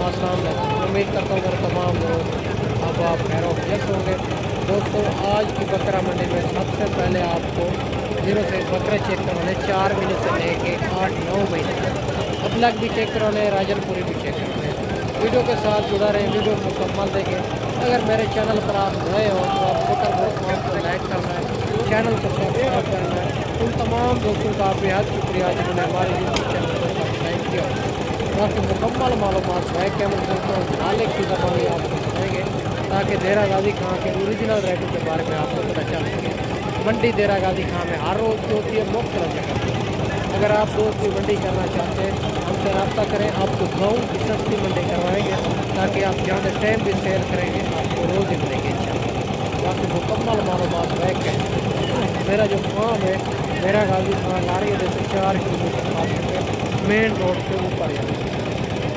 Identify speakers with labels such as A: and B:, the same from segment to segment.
A: अस्सलाम वालेकुम। उम्मीद करता हूँ मेरे तमाम लोग अब आप खैर खैरियत होंगे। दोस्तों, आज की बकरा मंडी में सबसे पहले आपको जीरो से बकरे चेक करवाने 4 महीने से लेके 8-9 महीने अब लग भी चेक करवाने, राजनपुरी भी चेक करवाने। वीडियो के साथ जुड़ा रहे, वीडियो मुकम्मल देखें। अगर मेरे चैनल पर आप नए हो तो आप को लाइक करना है, चैनल को सब्सक्राइब करना है। उन तमाम दोस्तों का बेहद शुक्रिया जिन्होंने हमारे यूट्यूब चैनल को सब्सक्राइब किया। बाकी मुकम्मल मालूमात बैक कैमरे से मालिक की ज़बानी आपको सुनेंगे ताकि देरा गाजी खां के ओरिजिनल रेटों के बारे में आपको पता चल सके। मंडी देरा गाजी खां में हर रोज़ की होती है, मुख्तलिफ जगह पर। अगर आप रोज़ की मंडी करना चाहते हैं हमसे रब्ता करें, आपको गाँव की सस्ती मंडी करवाएंगे ताकि आप जहाँ टाइम भी सेल करेंगे आपको रोज़ ही मिलेंगे इंशाल्लाह। बाकी मुकम्मल मालूमात बैक है। मेरा जो फार्म है देरा गाजी खां लारिया से 4 किलोमीटर पास मेन रोड के ऊपर है।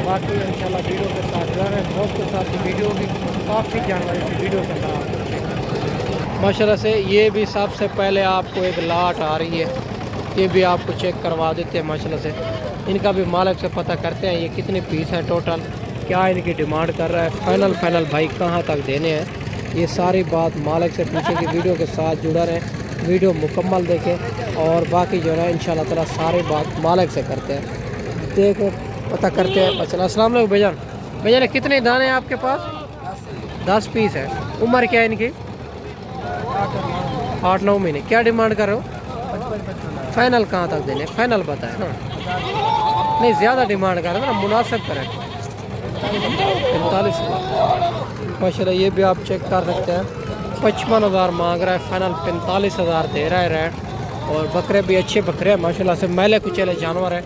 A: बाकी इंशाल्लाह वीडियो के साथ जुड़ा है, दोस्त के साथ वीडियो भी काफ़ी जानकारी की वीडियो के अंदर आपको माशाल्लाह से। ये भी सबसे पहले आपको एक लाट आ रही है, ये भी आपको चेक करवा देते हैं माशाल्लाह से। इनका भी मालिक से पता करते हैं ये कितने पीस हैं टोटल, क्या इनकी डिमांड कर रहा है, फाइनल भाई कहाँ तक देने हैं। ये सारी बात मालिक से पीछे की वीडियो के साथ जुड़ा रहे, वीडियो मुकम्मल देखें और बाकी जो है इंशाल्लाह ताला सारी बात मालिक से करते हैं, देखो पता करते हैं। अच्छा, अस्सलाम वालेकुम भाईजान। भाईजान कितने दाने हैं आपके पास? 10 पीस है। उम्र क्या है इनकी? 8-9 महीने। क्या डिमांड कर रहे हो? फाइनल कहाँ तक देने? फाइनल बताए ना, नहीं ज़्यादा डिमांड कर रहे हो ना, मुनासिब करें। 45 माशाल्लाह। ये भी आप चेक कर सकते हैं, 55,000 मांग रहा है, फाइनल 45,000 दे रहा है रेट। और बकरे भी अच्छे बकरे हैं माशाल्लाह से, मैले कुचले जानवर है,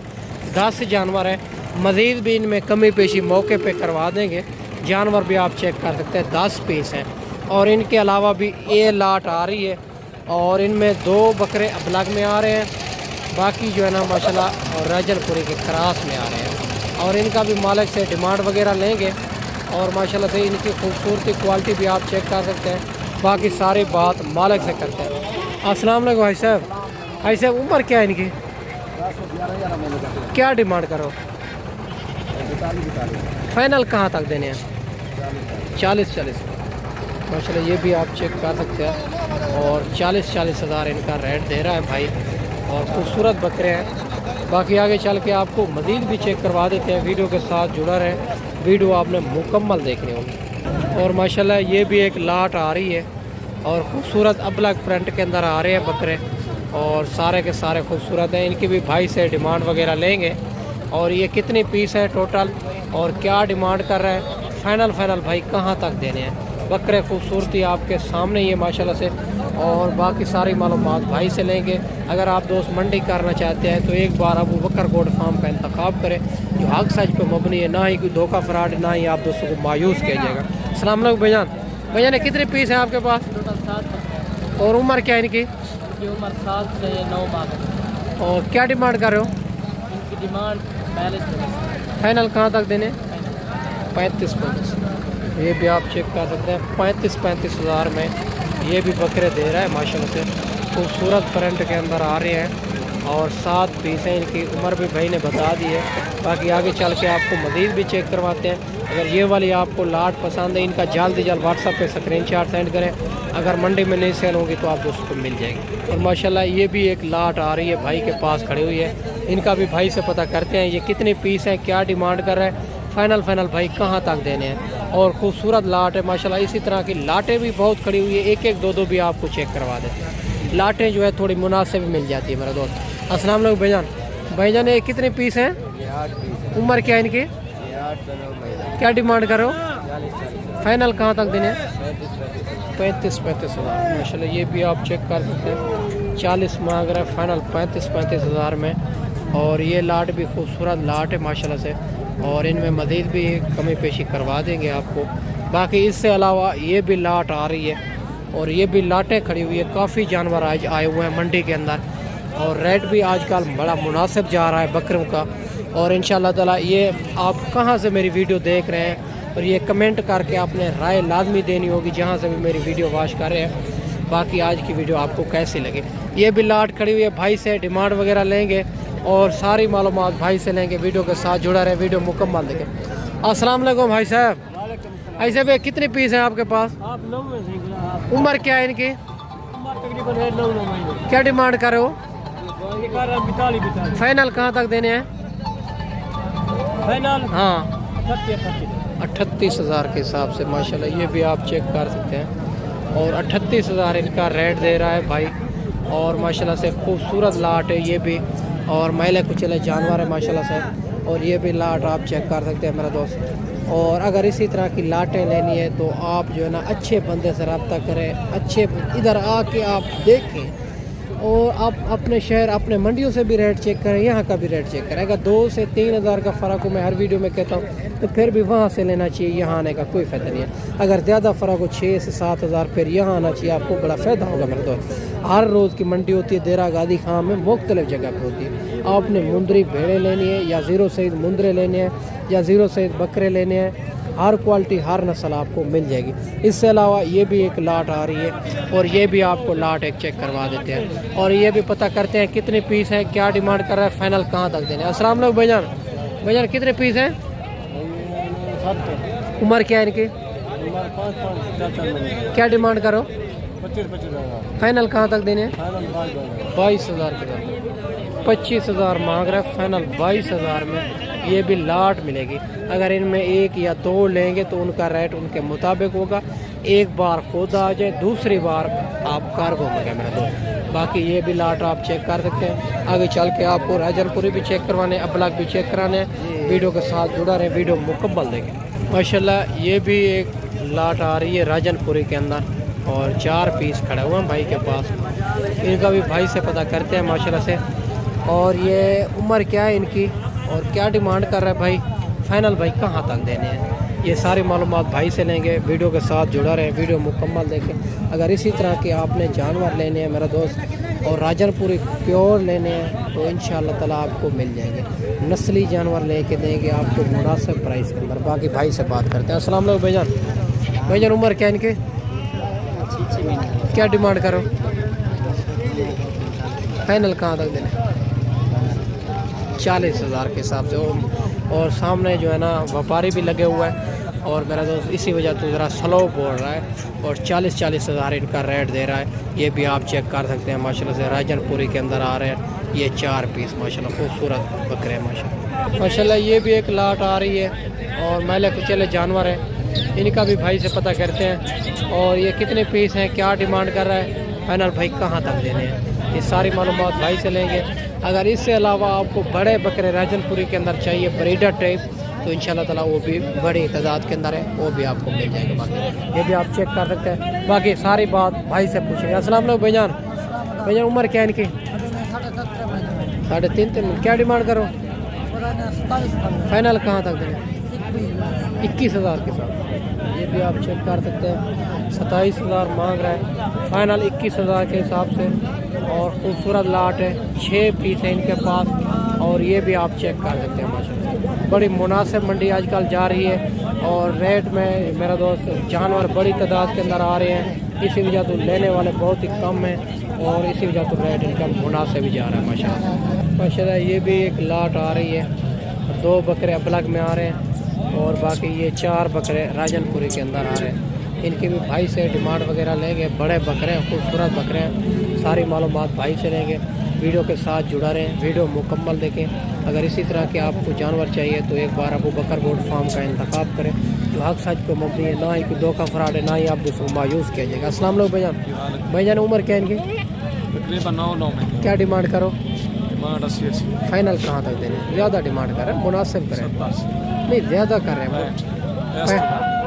A: 10 जानवर है। मज़ीद भी इनमें कमी पेशी मौके पे करवा देंगे। जानवर भी आप चेक कर सकते हैं, 10 पीस हैं। और इनके अलावा भी ये लाट आ रही है और इनमें 2 बकरे अबलग में आ रहे हैं, बाकी जो है ना माशाल्लाह और राजनपुरी के क्रास में आ रहे हैं। और इनका भी मालिक से डिमांड वगैरह लेंगे और माशाल्लाह से इनकी खूबसूरती क्वालिटी भी आप चेक कर सकते हैं। बाकी सारी बात मालिक से करते हैं। अस्सलाम वालेकुम भाई साहब। भाई साहब उम्र क्या है इनकी? क्या डिमांड करो? फाइनल कहाँ तक देने हैं? 40 माशाल्लाह। ये भी आप चेक कर सकते हैं और 40 हज़ार इनका रेट दे रहा है भाई। और खूबसूरत बकरे हैं। बाकी आगे चल के आपको मज़ीद भी चेक करवा देते हैं, वीडियो के साथ जुड़ा रहे, वीडियो आपने मुकम्मल देखनी होगी। और माशाल्लाह ये भी एक लाट आ रही है और ख़ूबसूरत अबलग प्रिंट के अंदर आ रहे हैं बकरे और सारे के सारे खूबसूरत हैं। इनकी भी भाई से डिमांड वगैरह लेंगे और ये कितनी पीस है टोटल और क्या डिमांड कर रहा है, फाइनल भाई कहाँ तक देने हैं। बकरे खूबसूरती आपके सामने ये माशाल्लाह से। और बाकी सारी मालूमात भाई से लेंगे। अगर आप दोस्त मंडी करना चाहते हैं तो एक बार अबू बकर गोट फार्म का इंतखाब करें जो हक सच पे मबनी है, ना ही कोई धोखा फराड, ना ही आप दोस्तों को मायूस कीजिएगा। अस्सलाम वालेकुम भाईजान। भाईजान कितने पीस हैं आपके पास?
B: टोटल 7।
A: और उम्र क्या है इनकी?
B: उम्र 7 से 9 माह।
A: और क्या डिमांड कर रहे हो?
B: इनकी डिमांड 45।
A: फाइनल कहाँ तक देने? 35। ये भी आप चेक कर सकते हैं, 35 हज़ार में ये भी बकरे दे रहा है माशाल्लाह से। खूबसूरत प्रिंट के अंदर आ रहे हैं और 7 पीस हैं। इनकी उम्र भी भाई ने बता दी है। बाकी आगे चल के आपको मज़ीद भी चेक करवाते हैं। अगर ये वाली आपको लाट पसंद है, इनका जल्द व्हाट्सएप पे स्क्रीनशॉट सेंड करें। अगर मंडी में नहीं सेल होगी तो आप दोस्तों को मिल जाएगी। और माशाल्लाह ये भी एक लाट आ रही है भाई के पास खड़ी हुई है। इनका भी भाई से पता करते हैं ये कितने पीस हैं, क्या डिमांड कर रहा है, फाइनल भाई कहाँ तक देने हैं। और खूबसूरत लाट है माशाल्लाह। इसी तरह की लाटें भी बहुत खड़ी हुई है, एक 2 भी आपको चेक करवा देते हैं। लाटें जो है थोड़ी मुनासिब मिल जाती है मेरा दोस्त। अस्सलाम वालेकुम भाईजान। भाईजान ये कितने पीस हैं?
B: 8 पीस।
A: उम्र क्या है इनकी?
B: 8 से 9 महीने।
A: क्या डिमांड करो?
B: 40।
A: फाइनल कहाँ तक देने?
B: 35
A: हज़ार माशाल्लाह। ये भी आप चेक कर सकते हैं, 40 मांग रहा है, फाइनल 35 हज़ार में। और ये लाट भी खूबसूरत लाट है माशाल्लाह से और इनमें मज़ीद भी कमी पेशी करवा देंगे आपको। बाकी इससे अलावा ये भी लाट आ रही है और ये भी लाटें खड़ी हुई है। काफ़ी जानवर आज आए हुए हैं मंडी के अंदर और रेट भी आजकल बड़ा मुनासिब जा रहा है बकरों का। और इंशाल्लाह ताला ये आप कहाँ से मेरी वीडियो देख रहे हैं और ये कमेंट करके आपने राय लाजमी देनी होगी जहाँ से भी मेरी वीडियो वॉच कर रहे हैं। बाकी आज की वीडियो आपको कैसी लगे। ये भी लाट खड़ी हुई है, भाई से डिमांड वगैरह लेंगे और सारी मालूमात भाई से लेंगे। वीडियो के साथ जुड़ा रहे, वीडियो मुकम्मल देखें। अस्सलाम वालेकुम भाई साहब। ऐसे भी कितने पीस हैं आपके पास?
B: आप 9 में से आप
A: उम्र क्या है इनकी?
B: उम्र तकरीबन है 9 महीने।
A: क्या डिमांड कर रहे हो?
B: ये कर रहा 42
A: फाइनल कहाँ तक देने हैं?
B: फाइनल
A: हाँ
B: 38
A: 38,000 के हिसाब से माशाल्लाह। ये भी आप चेक कर सकते हैं और 38,000 इनका रेट दे रहा है भाई। और माशाल्लाह से खूबसूरत लाट है ये भी और मैले कुचले जानवर है माशाल्लाह से। और ये भी लाट आप चेक कर सकते हैं मेरा दोस्त। और अगर इसी तरह की लाटें लेनी है तो आप जो है ना अच्छे बंदे से रब्ता करें, अच्छे इधर आके आप देखें और आप अपने शहर अपने मंडियों से भी रेट चेक करें, यहाँ का भी रेट चेक करें। अगर 2 से 3 हज़ार का फ़र्क हो, मैं हर वीडियो में कहता हूँ, तो फिर भी वहाँ से लेना चाहिए, यहाँ आने का कोई फ़ायदा नहीं है। अगर ज़्यादा फ़र्क हो 6 से 7 हज़ार, फिर यहाँ आना चाहिए, आपको बड़ा फ़ायदा होगा मेरे दोस्त। हर रोज़ की मंडी होती है देरा गादी खां में, मुख्तलिफ जगह पर होती है। आपने मुंदरी भेड़ें लेनी है या ज़ीरो सईद मुंदरे लेने हैं या ज़ीरो सईद बकरे लेने हैं, हर क्वालिटी हर नस्ल आपको मिल जाएगी। इससे अलावा ये भी एक लाट आ रही है और ये भी आपको लाट एक चेक करवा देते हैं और ये भी पता करते हैं कितने पीस हैं, क्या डिमांड कर रहा है, फाइनल कहाँ तक देने। अस्सलाम वालेकुम भाईजान कितने पीस हैं? उम्र क्या है इनकी? क्या डिमांड करो?
B: 25
A: फाइनल कहाँ तक देने हैं? 22,000 के बाद 25,000 मांग रहा है, फाइनल 22,000 में ये भी लाट मिलेगी। अगर इनमें एक या दो लेंगे तो उनका रेट उनके मुताबिक होगा। एक बार खुद आ जाए, दूसरी बार आप कार्गो में क्या मेरा दोस्त। बाकी ये भी लाट आप चेक कर सकते हैं। आगे चल के आपको राजनपुरी भी चेक करवाने, अबलग भी चेक कराने हैं। वीडियो के साथ जुड़ा रहे, वीडियो मुकम्मल देखें। माशाल्लाह ये भी एक लाट आ रही है राजनपुरी के अंदर और 4 पीस खड़े हुए हैं भाई के पास। इनका भी भाई से पता करते हैं माशाल्लाह से। और ये उम्र क्या है इनकी और क्या डिमांड कर रहा है भाई, फाइनल भाई कहाँ तक देने हैं, ये सारी मालूमात भाई से लेंगे। वीडियो के साथ जुड़ा रहे, वीडियो मुकम्मल देखें। अगर इसी तरह के आपने जानवर लेने हैं मेरा दोस्त और राजनपुरी प्योर लेने हैं तो इंशाअल्लाह ताला आपको मिल जाएंगे। नस्ली जानवर लेके देंगे आपको मुनासिब प्राइस के अंदर। बाकी भाई से बात करते हैं। अस्सलाम वालेकुम भाईजान उम्र क्या इनके? क्या डिमांड करो? फाइनल कहाँ तक देने? 40,000 के हिसाब से। और सामने जो है ना व्यापारी भी लगे हुए हैं और मेरा दोस्त इसी वजह से ज़रा स्लो बोल रहा है और 40,000 इनका रेट दे रहा है। ये भी आप चेक कर सकते हैं माशाल्लाह से। राजनपुरी के अंदर आ रहे हैं ये 4 पीस माशाल्लाह, खूबसूरत बकरे हैं माशाल्लाह। ये भी एक लाट आ रही है और मैले कुचले जानवर हैं, इनका भी भाई से पता करते हैं। और ये कितने पीस हैं, क्या डिमांड कर रहा है, फाइनल भाई कहाँ तक देने हैं, ये सारी मालूमात भाई से लेंगे। अगर इससे अलावा आपको बड़े बकरे राजनपुरी के अंदर चाहिए, ब्रीडर टाइप, तो इंशाल्लाह ताला वो भी बड़ी तादाद के अंदर है, वो भी आपको मिल जाएगा। बाकी ये भी आप चेक कर सकते हैं। बाकी सारी बात भाई से पूछेंगे। अस्सलाम वालेकुम भाईजान उम्र क्या है इनकी? 3.5 क्या डिमांड करो? फाइनल कहाँ तक देंगे? 21,000 के साथ। ये भी आप चेक कर सकते हैं। 27,000 मांग रहा है, फाइनल 21,000 के हिसाब से। और खूबसूरत लाट है, 6 पीस है इनके पास और ये भी आप चेक कर सकते हैं माशाल्लाह। बड़ी मुनासिब मंडी आजकल जा रही है और रेट में मेरा दोस्त जानवर बड़ी तादाद के अंदर आ रहे हैं। इसी वजह तो लेने वाले बहुत ही कम हैं और इसी वजह तो रेट इनका मुनासिब ही जा रहा है माशाल्लाह। ये भी एक लाट आ रही है, 2 बकरे अबलग में आ रहे हैं और बाकी ये 4 बकरे राजनपुरी के अंदर आ रहे हैं। इनके भी भाई से डिमांड वगैरह लेंगे। बड़े बकरे हैं, खूबसूरत बकरे हैं, सारी मालूमात भाई से लेंगे। वीडियो के साथ जुड़ा रहें, वीडियो मुकम्मल देखें। अगर इसी तरह के आपको जानवर चाहिए तो एक बार अबू बकर गोट फार्म का इंतखाब करें जो हक सच पे मबनी है, ना ही कोई धोखा फराड है, ना ही आप दूसरों को मायूस किया जाएगा। अस्सलाम वालेकुम भाईजान उम्र क्या है इनकी?
B: तकरीबन 9 में।
A: क्या डिमांड करो?
B: डिमांड 80।
A: फाइनल कहाँ तक देने? ज़्यादा डिमांड कर रहे हैं, मुनासिब करें, नहीं ज़्यादा कर रहे हैं।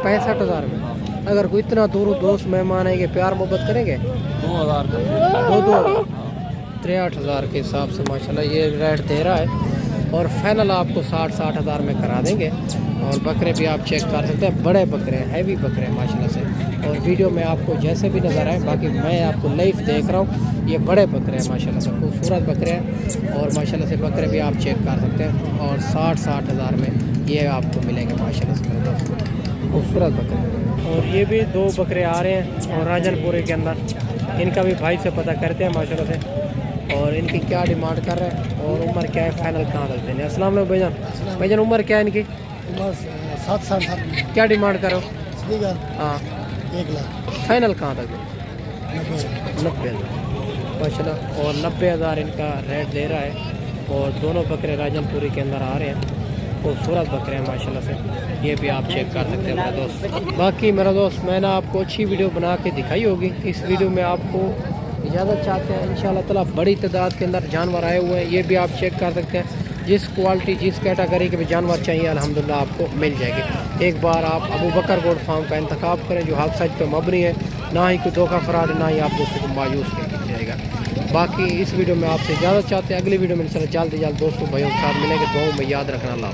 A: 65,000 में। अगर कोई इतना दूर दोस्त मेहमान आएंगे, प्यार मोहब्बत करेंगे,
B: 2,000
A: दो 63,000 के हिसाब से माशाल्लाह ये रेट दे रहा है। और फाइनल आपको 60,000 में करा देंगे। और बकरे भी आप चेक कर सकते हैं, बड़े बकरे हैं, हैवी बकरे हैं माशाल्लाह से। और वीडियो में आपको जैसे भी नज़र आए, बाकी मैं आपको लाइव देख रहा हूँ, ये बड़े बकरे हैं माशाल्लाह से, खूबसूरत बकरे हैं। और माशाल्लाह से बकरे भी आप चेक कर सकते हैं और 60,000 में ये आपको मिलेंगे माशाल्लाह से, खूबसूरत बकरे। और ये भी 2 बकरे आ रहे हैं और राजनपुरी के अंदर, इनका भी भाई से पता करते हैं माशाल्लाह से। और इनकी क्या डिमांड कर रहे हैं और उम्र क्या है, फाइनल कहाँ तक देने। अस्सलाम वालेकुम भाईजान उम्र क्या है इनकी?
C: बस 7 साढ़े 7 में
A: क्या डिमांड करो?
C: स्पीकर
A: हाँ
C: 1 लाख
A: फाइनल कहाँ तक है?
C: 90
A: 90,000 माशाल्लाह। और 90,000 इनका रेट दे रहा है। और दोनों बकरे राजनपुरी के अंदर आ रहे हैं, खूबसूरत बकरे हैं माशाल्लाह से। ये भी आप चेक कर सकते हैं मेरा दोस्त। बाकी मेरा दोस्त मैंने आपको अच्छी वीडियो बना के दिखाई होगी। इस वीडियो में आपको इजाज़त चाहते हैं। इंशाल्लाह ताला बड़ी तादाद के अंदर जानवर आए हुए हैं, ये भी आप चेक कर सकते हैं। जिस क्वालिटी जिस कैटेगरी के भी जानवर चाहिए अल्हम्दुलिल्लाह आपको मिल जाएगी। एक बार आप अबू बकर गोट फार्म का इंतखाब करें जो हक सच पे मबनी है, ना ही कोई धोखा फराड, ना ही आप दोस्तों को मायूस कर जाएगा। बाकी इस वीडियो में आपसे इजाज़त चाहते हैं। अगली वीडियो में इंशाल्लाह जल्द से जल्द दोस्तों भाइयों के साथ मिलेंगे। दुआओं में याद रखना। अल्लाह।